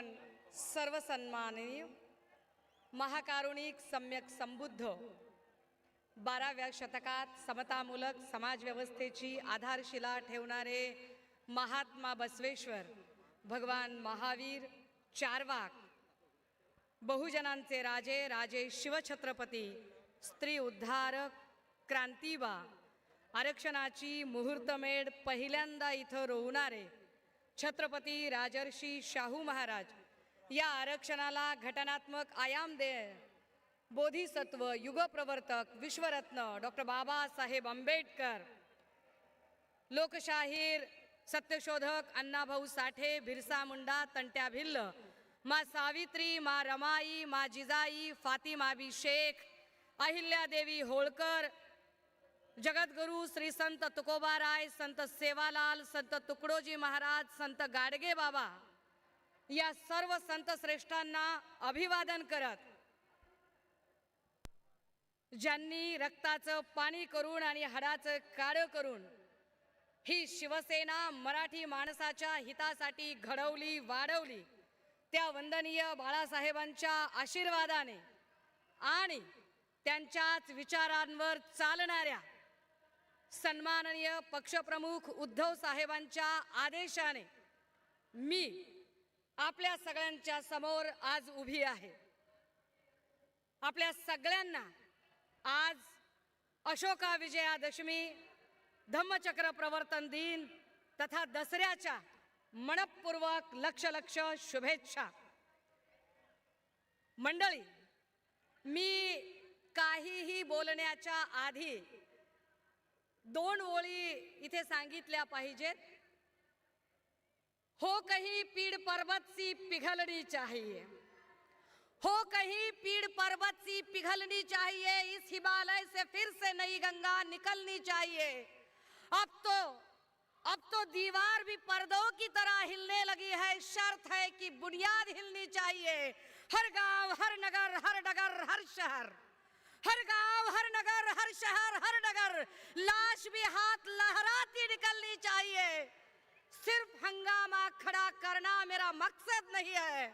आपण सर्व सन्माननीय महाकारुणिक सम्यक संबुद्ध 12व्या शतकात समतामूलक समाजव्यवस्थेची आधारशिला ठेवणारे महात्मा बसवेश्वर, भगवान महावीर, चार्वाक, बहुजनांचे राजे, राजे शिवछत्रपती, स्त्री उद्धारक, क्रांतिबा, आरक्षणाची मुहूर्तमेढ पहिल्यांदा इथं रोवणारे छत्रपती राजर्षी शाहू महाराज, या आरक्षणाला घटनात्मक आयाम दे बोधिसत्व, युगप्रवर्तक, विश्वरत्न डॉक्टर बाबासाहेब आंबेडकर, लोकशाहीर, सत्यशोधक अण्णाभाऊ साठे, बिरसा मुंडा, तंट्या भिल्ल, मा सावित्री, मा रमाई, मा जिजाई, फातिमाबी शेख, अहिल्यादेवी होळकर, जगद्गुरु श्री संत तुकोबाराय, संत सेवालाल, संत तुकडोजी महाराज, संत गाडगे बाबा, या सर्व संत श्रेष्ठांना अभिवादन करत, ज्यांनी रक्ताचं पाणी करून आणि हाडाचं काळं करून ही शिवसेना मराठी माणसाच्या हितासाठी घडवली, वाढवली, त्या वंदनीय बाळासाहेबांच्या आशीर्वादाने आणि त्यांच्याच विचारांवर चालणाऱ्या सन्माननीय पक्षप्रमुख उद्धव साहेबांच्या आदेशाने मी आपल्या सगळ्यांच्या समोर आज उभी आहे. आपल्या सगळ्यांना आज अशोका विजयादशमी, धम्मचक्र प्रवर्तन दिन तथा दसऱ्याच्या मनपूर्वक लक्ष शुभेच्छा. मंडळी, मी काहीही बोलण्याच्या आधी 2 ओळी इथे सांगितल्या पाहिजेत. हो कहीं पीड़ पर्वत सी पिघलनी चाहिए, हो कहीं पीड़ पर्वत सी पिघलनी चाहिए, इस हिमालय से फिर से नई गंगा निकलनी चाहिए. अब तो दीवार भी पर्दों की तरह हिलने लगी है, शर्त है कि बुनियाद हिलनी चाहिए. हर गांव, हर नगर, हर डगर, हर शहर, हर गांव, हर नगर, हर शहर, हर डगर, लाश भी हाथ लहराती निकलनी चाहिए. सिर्फ हंगामा खड़ा करना मेरा मकसद नहीं है,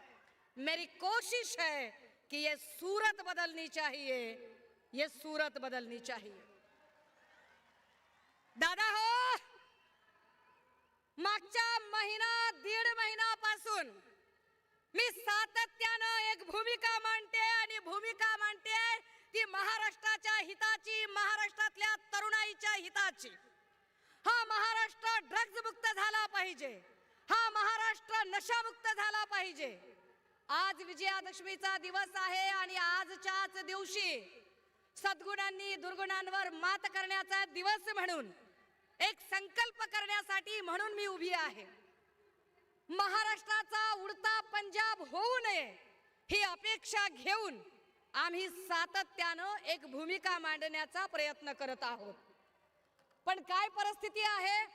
मेरी कोशिश है कि ये सूरत बदलनी चाहिए, ये सूरत बदलनी चाहिए. दादा हो, मागच्या दीड महिन्यापासून मी सातत्यानं एक भूमिका मांडते आणि भूमिका मांडते ती महाराष्ट्राच्या हिताची, महाराष्ट्रातल्या तरुणाईच्या हिताची. हा महाराष्ट्र ड्रग्ज मुक्त झाला पाहिजे, हा महाराष्ट्र नशामुक्त झाला पाहिजे. आज विजयादशमीचा दिवस आहे आणि आजच्याच दिवशी सद्गुणांनी दुर्गुणांवर मात करण्याचा दिवस म्हणून एक संकल्प करण्यासाठी म्हणून मी उभी आहे. महाराष्ट्राचा उडता पंजाब होऊ नये ही अपेक्षा घेऊन आम्ही सातत्यानं एक भूमिका मांडण्याचा प्रयत्न करत आहोत. पण काय परिस्थिती आहे,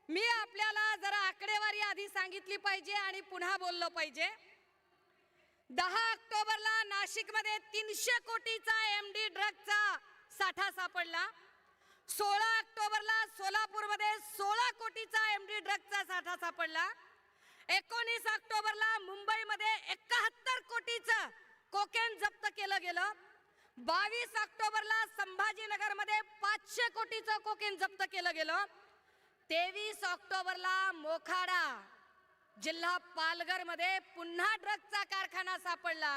मी आपल्याला जरा आकडेवारी आधी सांगितली पाहिजे आणि पुन्हा बोललो पाहिजे. 10 ऑक्टोबरला नाशिकमध्ये 300 कोटीचा एमडी ड्रगचा साठा सापडला. 16 ऑक्टोबरला सोलापूरमध्ये 16 कोटीचा एमडी ड्रगचा साठा सापडला. 19 ऑक्टोबरला मुंबईमध्ये 71 कोटीचं कोकेन जप्त केलं गेलं. 22 ऑक्टोबरला संभाजीनगरमध्ये 500 कोटीचं कोकेन जप्त केलं गेलं. 23 ऑक्टोबरला मोखाडा जिल्हा पालघरमध्ये पुन्हा ड्रगचा कारखाना सापडला.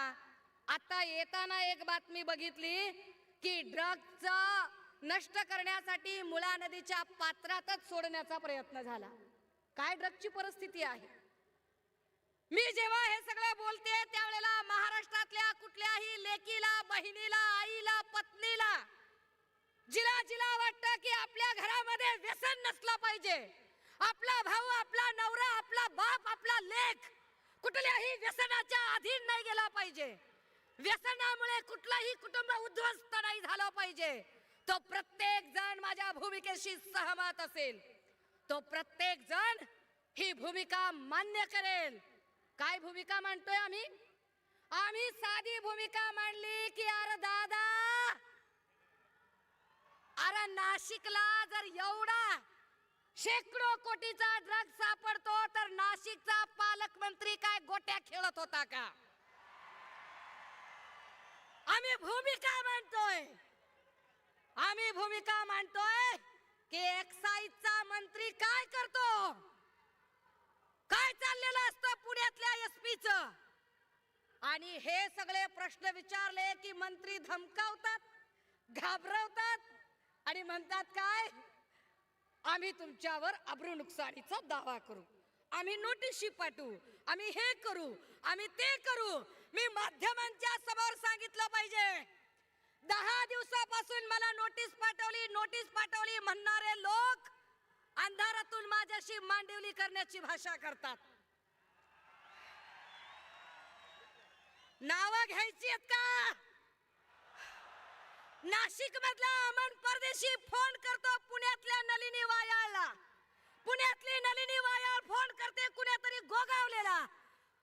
आता येताना एक बातमी बघितली की ड्रगचा नष्ट करण्यासाठी मुळा नदीच्या पात्रातच सोडण्याचा प्रयत्न झाला. काय ड्रगची परिस्थिती आहे. मी जेव्हा हे सगळं बोलते त्यावेळेला महाराष्ट्रातल्या कुठल्याही लेकीला, बहिणीला, आईला, पत्नीला, जिला जिला वाटतं की आपल्या घरामध्ये व्यसन नसलं पाहिजे, आपला भाऊ, आपला नवरा, आपला बाप, आपला लेक कुठल्याही व्यसनाच्या अधीन नाही गेला पाहिजे, व्यसनामुळे कुठलाही कुटुंब उद्ध्वस्त नाही झालं पाहिजे, तो प्रत्येक जण माझ्या भूमिकेशी सहमत असेल, तो प्रत्येक जण ही भूमिका मान्य करेल. काय भूमिका मांडतोय आम्ही? आम्ही साधी भूमिका मांडली की अरे दादा, अरे नाशिकला जर एवढा शेकडो कोटीचा ड्रग सापडतो तर नाशिकचा पालकमंत्री काय करत होता का? आम्ही भूमिका मांडतोय की एक्साईजचा मंत्री काय करतो, काय चाललेलं असतं पुण्यातल्या एसपीच, आणि हे सगळे प्रश्न विचारले की मंत्री धमकावतात, घाबरवतात आणि म्हणतात काय, आम्ही तुमच्यावर अब्रू नुकसानीचा दावा करू, आम्ही नोटीस पाठवू, आम्ही हे करू, आम्ही ते करू. मी माध्यमांच्या समोर सांगितलं पाहिजे, 10 दिवसापासून मला नोटीस पाठवली म्हणणारे लोक अंधारातून माझ्याशी मांडिवली करण्याची भाषा करतात. नावं घ्यायची आहेत का? नाशिक मधला अमन परदेशी फोन करतो पुण्यातल्या नलिनी वायाळला, पुण्यातली नलिनी वायाळ फोन करते कुणीतरी गोगावलेला,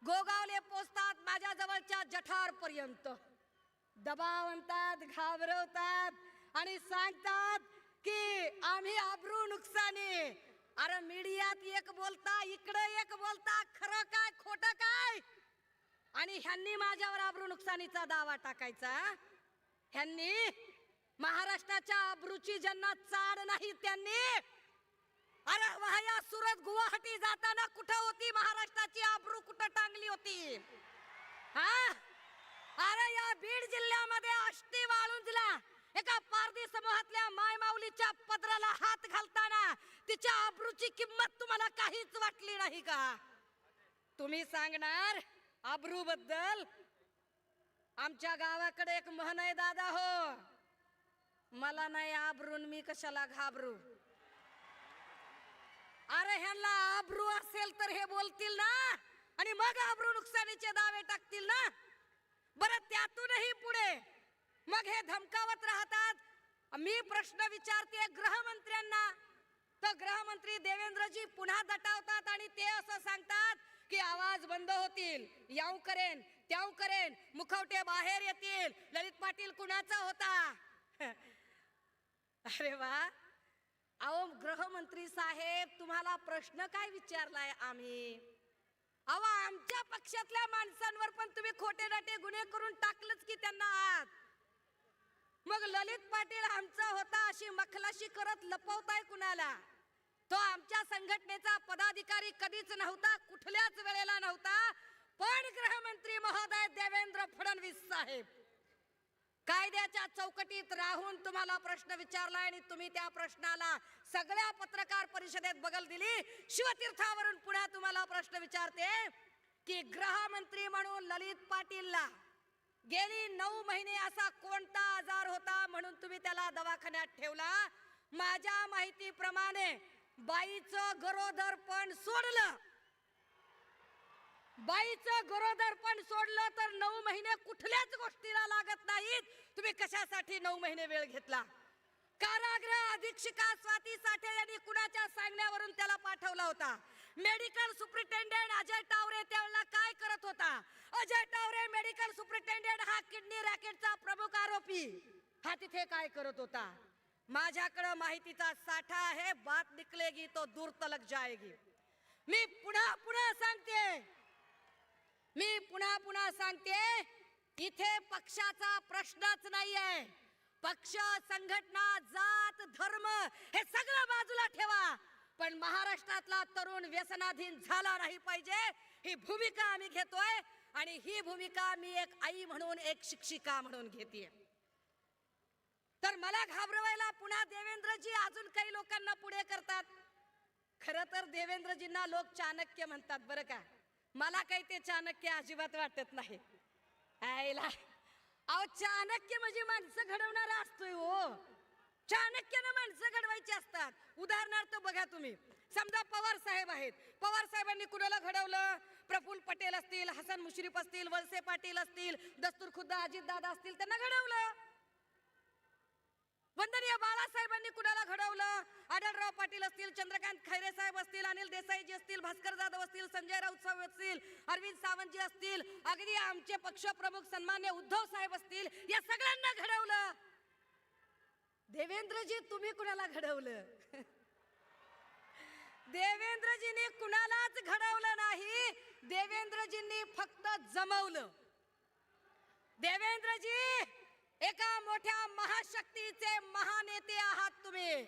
गोगावले पोचतात माझ्या जवळच्या जठार पर्यंत, दबाव आणतात, घाबरवतात आणि सांगतात की आम्ही अब्रू नुकसानी. अरे मीडियात एक बोलता, इकडे एक बोलता, खरं काय खोटं काय? आणि ह्यांनी माझ्यावर अब्रू नुकसानीचा दावा टाकायचा. ह्यांनी महाराष्ट्राच्या अब्रूची ज्यांना चाड नाही त्यांनी, अरे वाया सुरत गुवाहाटी जाताना कुठं होती महाराष्ट्राची अब्रू, कुठं टांगली होती? हा, अरे या बीड जिल्ह्यामध्ये आष्टी वाळुंजला एका पारधी समूहातल्या मायमाऊलीच्या पदराला हात घालताना तिच्या अब्रूची किंमत तुम्हाला काहीच वाटली नाही का? तुम्ही सांगणार अब्रू बद्दल? आमच्या गावाकडे एक म्हण आहे दादा हो, मला नाही आबरून मी कशाला घाबरू. अरे ह्यांना आबरू असेल तर हे बोलतील ना, आणि मग आबरू नुकसानीचे दावे टाकतील ना. बरं त्यातूनही पुढे मग हे धमकावत राहतात. मी प्रश्न विचारते गृहमंत्र्यांना, तर गृहमंत्री देवेंद्रजी पुन्हा दटावतात आणि ते असं सांगतात की आवाज बंद होतील, याव करेन त्याव करेन, मुखवटे बाहेर येतील, ललित पाटील कुणाचा होता? अरे वा, अहो गृहमंत्री साहेब तुम्हाला प्रश्न काय विचारलाय आम्ही? अहो आमच्या पक्षातल्या माणसांवर पण तुम्ही खोटे नाटे गुन्हे करून टाकलंच की त्यांना आत. मग ललित पाटील आमचा होता अशी मखलाशी करत लपवताय कुणाला? तो आमच्या संघटनेचा पदाधिकारी कधीच नव्हता, कुठल्याच वेळेला नव्हता. पण गृहमंत्री महोदय देवेंद्र फडणवीस साहेब कायद्याच्या चौकटीत राहून तुम्हाला प्रश्न विचारलाय आणि तुम्ही त्या प्रश्नाला सगळ्या पत्रकार परिषदेत बगल दिली. शिवतीर्थावरून पुन्हा तुम्हाला प्रश्न विचारते की गृहमंत्री म्हणून ललित पाटीलला गेली 9 महिने असा कोणता आजार होता म्हणून तुम्ही त्याला दवाखान्यात ठेवला? माझ्या माहितीप्रमाणे बाईचं गरोदरपण सोडलं, बाईचं गरोदरपण सोडलं तर 9 महिने कुठल्याच गोष्टीला लागत नाहीत. तुम्ही कशासाठी 9 महिने वेळ घेतला? कारागृह अधीक्षिका स्वाती साठे यांनी कुणाच्या सांगण्यावरून त्याला पाठवला होता? मेडिकल सुप्रिटेंडेंट अजय टावरे त्यावेळेला काय करत होता? अजय टावरे मेडिकल सुप्रिटेंडेंट हा किडनी रॅकेटचा प्रमुख आरोपी, हा तिथे काय करत होता? माझ्याकडे माहितीचा साठा आहे, बात निकलेगी तो दूर तलक जाएगी. मी पुन्हा सांगते, इथे पक्षाचा प्रश्नच नाहीये. पक्ष, संघटना, जात, धर्म हे सगळं बाजूला ठेवा, पण महाराष्ट्रातला तरुण व्यसनाधीन झाला नाही पाहिजे ही भूमिका आम्ही घेतोय. आणि ही भूमिका मी एक आई म्हणून, एक शिक्षिका म्हणून घेतेय. तर मला घाबरवायला पुन्हा देवेंद्रजी अजून काही लोकांना पुढे करतात. खरं तर देवेंद्रजींना लोक चाणक्य म्हणतात बरं का. मला काही ते चाणक्य अजिबात वाटत नाही. आईला अहो चाणक्य म्हणजे माणसं घडवणारा असतोय हो. चाणक्यानं माणसं घडवायची असतात. उदाहरणार्थ बघा तुम्ही, समजा पवार साहेब आहेत, पवार साहेबांनी कुणाला घडवलं? प्रफुल्ल पटेल असतील, हसन मुश्रीफ असतील, वळसे पाटील असतील, दस्तूरखुद्द अजित दादा असतील, त्यांना घडवलं. वंदनीय बाळासाहेबांनी कुणाला घडवलं? आढळराव पाटील असतील, चंद्रकांत खैरे साहेब असतील, अनिल देसाईजी असतील, भास्कर जाधव असतील, संजय राऊत साहेब असतील, अरविंद सावंतजी असतील, अगदी आमचे पक्षप्रमुख सन्मान्य उद्धव साहेब असतील, या सगळ्यांना घडवलं. देवेंद्रजी तुम्ही कुणाला घडवलं? देवेंद्रजींनी कुणालाच घडवलं नाही, देवेंद्रजींनी फक्त जमवलं. देवेंद्रजी एका मोठ्या महाशक्तीचे महानेते आहात तुम्ही,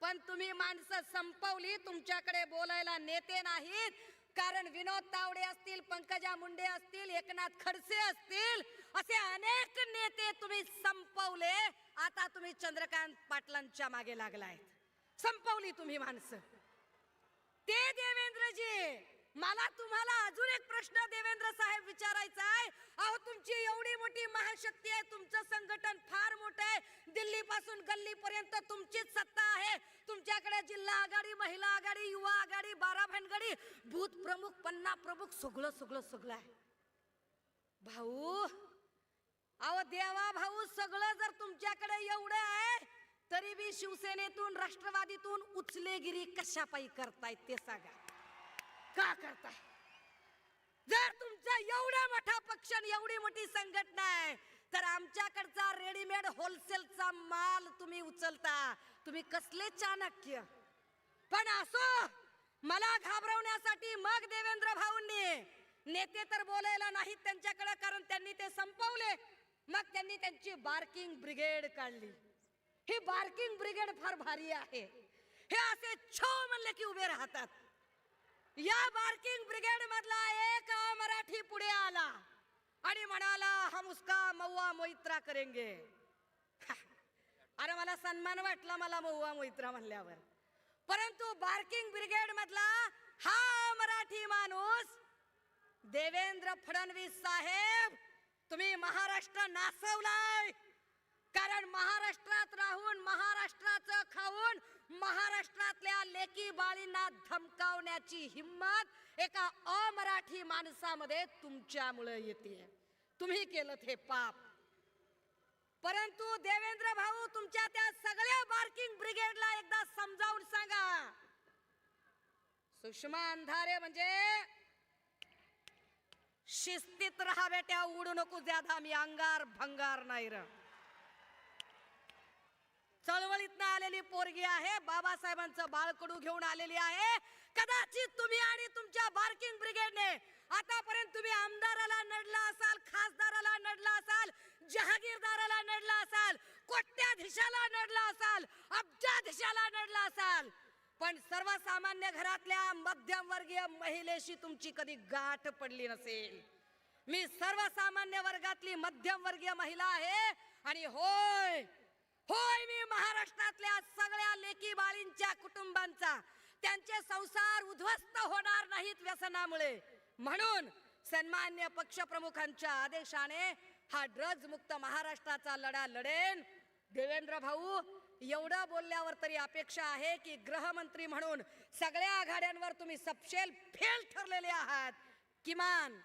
पण तुम्ही माणसं संपवली. तुमच्याकडे बोलायला नेते नाहीत. कारण विनोद तावडे असतील, पंकजा मुंडे असतील, एकनाथ खडसे असतील, असे अनेक नेते तुम्ही संपवले. आता तुम्ही चंद्रकांत पाटलांच्या मागे लागलाय. संपवली तुम्ही माणसं. ते देवेंद्रजी, मला तुम्हाला अजून एक प्रश्न देवेंद्र साहेब विचारायचा आहे. अहो, तुमची एवढी मोठी महाशक्ती आहे, तुमचं संघटन फार मोठं आहे, दिल्ली पासून गल्ली पर्यंत तुमचीच सत्ता आहे. तुमच्याकडे जिल्हा आघाडी, महिला आघाडी, युवा आघाडी, 12 भानगडी, बूथ प्रमुख, पन्ना प्रमुख, सगळं सगळं सगळं आहे. भाऊ, अहो देवा भाऊ, सगळं जर तुमच्याकडे एवढं आहे, तरी बी शिवसेनेतून, राष्ट्रवादीतून उचलेगिरी कशापायी करतायत ते सांगा. का करताय? जर तुमचा एवढा मोठा पक्ष आणि एवढी मोठी संघटना आहे, तर आमच्याकडचा रेडीमेड होलसेलचा माल तुम्ही उचलता. तुम्ही कसले चाणक्य. पण असो, मला घाबरवण्यासाठी मग देवेंद्र भाऊंनी, नेते तर बोलायला नाहीत त्यांच्याकडे, कारण त्यांनी ते संपवले. मग त्यांनी त्यांची बार्किंग ब्रिगेड काढली. ही बार्किंग ब्रिगेड फार भारी आहे. हे असे छो म्हणले की उभे राहतात. या बार्किंग ब्रिगेड मधला एक मराठी पुढे आला आणि म्हणाला, हम उसका महुआ मोइत्रा करेंगे. अरे मला सन्मान वाटला मला महुआ मोइत्रा म्हणल्यावर. परंतु बार्किंग ब्रिगेड मधला हा मराठी माणूस देवेंद्र फडणवीस साहेब, तुम्ही महाराष्ट्र नासवलाय. कारण महाराष्ट्रात राहून, महाराष्ट्राचं खाऊन, महाराष्ट्रातल्या लेकी बाळींना धमकावण्याची हिम्मत एका अमराठी माणसामध्ये तुमच्यामुळे येते. तुम्ही केलं हे पाप. परंतु देवेंद्र भाऊ, तुमच्या त्या सगळ्या बार्किंग ब्रिगेडला एकदा समजावून सांगा, सुषमा अंधारे म्हणजे शिस्तीत राहा बेट्या, उडू नको ज्यादा, मी अंगार भंगार नाही र. चळवळीतनं आलेली पोरगी आहे, बाबासाहेबांचं बाळकडू घेऊन आलेली आहे. कदाचित तुम्ही आणि तुमच्या बार्किंग ब्रिगेडने आतापर्यंत तुम्ही आमदाराला नडला असाल, खासदाराला नडला असाल, जहागीरदाराला नडला असाल, कोट्याधीशाला नडला असाल, अब्जाधीशाला नडला असाल, पण सर्वसामान्य घरातल्या मध्यमवर्गीय महिलेशी तुमची कधी गाठ पडली नसेल. मी सर्वसामान्य वर्गातली मध्यमवर्गीय महिला आहे. आणि होय होय, मी महाराष्ट्रातल्या सगळ्या लेकी बाळींच्या कुटुंबांचा, त्यांचे संसार उद्ध्वस्त होणार नाहीत व्यसनामुळे, म्हणून सन्मान्य पक्षप्रमुखांच्या आदेशाने हा ड्रग्ज मुक्त महाराष्ट्राचा लढा लढेन. देवेंद्र भाऊ, एवढं बोलल्यावर तरी अपेक्षा आहे की गृहमंत्री म्हणून सगळ्या आघाड्यांवर तुम्ही सपशेल फेल ठरलेले आहात. किमान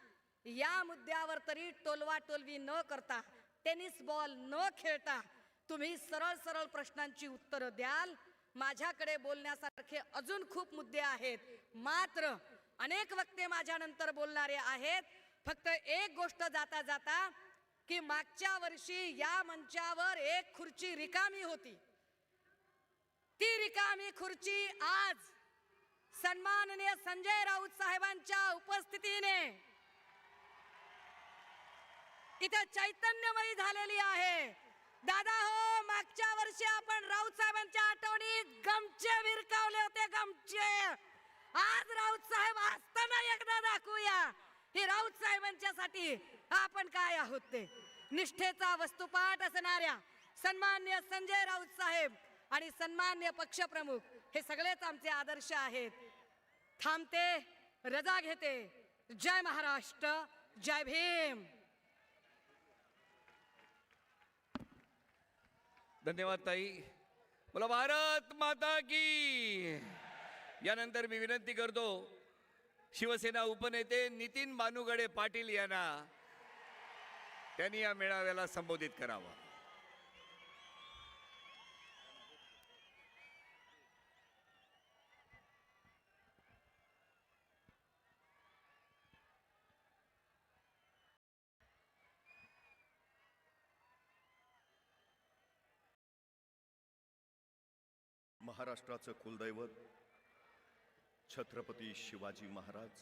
या मुद्द्यावर तरी टोलवा टोलवी न करता, टेनिस बॉल न खेळता तुम्ही सरळ सरळ प्रश्नांची उत्तरं द्याल. माझ्याकडे बोलण्यासारखे अजून खूप मुद्दे आहेत, मात्र अनेक वक्ते माझ्यानंतर बोलणारे आहेत. फक्त एक गोष्ट जाता जाता, की मागच्या वर्षी या मंचावर एक खुर्ची रिकामी होती. ती रिकामी खुर्ची आज सन्माननीय संजय राऊत साहेबांच्या उपस्थितीने इथे चैतन्यमयी झालेली आहे. दादा हो, मागच्या वर्षी आपण राऊत साहेबांच्या आठवणीत गमचे विरकावले होते, गमचे. आज राऊत साहेब असताना एकदा दाखवूया हे राऊत साहेबांच्यासाठी आपण काय आहोत ते. निष्ठेचा वस्तुपाठ असणाऱ्या सन्मान्य संजय राऊत साहेब आणि सन्मान्य पक्षप्रमुख हे सगळेच आमचे आदर्श आहेत. थांबते, रजा घेते. जय महाराष्ट्र, जय भीम. धन्यवाद ताई. बोला भारत माता की. यानंतर मी विनंती करतो शिवसेना उपनेते नितीन बानुगडे पाटील यांना, त्यांनी या मेळाव्याला संबोधित करावं. महाराष्ट्राचं कुलदैवत छत्रपती शिवाजी महाराज,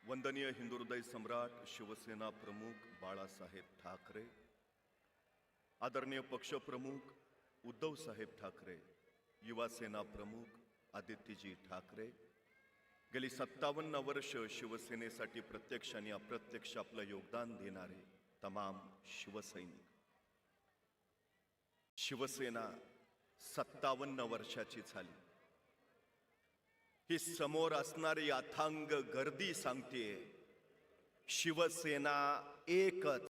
वंदनीय हिंदुहृदय सम्राट शिवसेना प्रमुख बाळासाहेब ठाकरे, आदरणीय पक्षप्रमुख उद्धव साहेब ठाकरे, युवा सेना प्रमुख आदित्यजी ठाकरे, गेली 57 वर्ष शिवसेनेसाठी प्रत्यक्ष आणि अप्रत्यक्ष आपलं योगदान देणारे तमाम शिवसैनिक, शिवसेना 57 वर्षाची झाली. ही समोर असणारी अथांग गर्दी सांगते, शिवसेना एकच.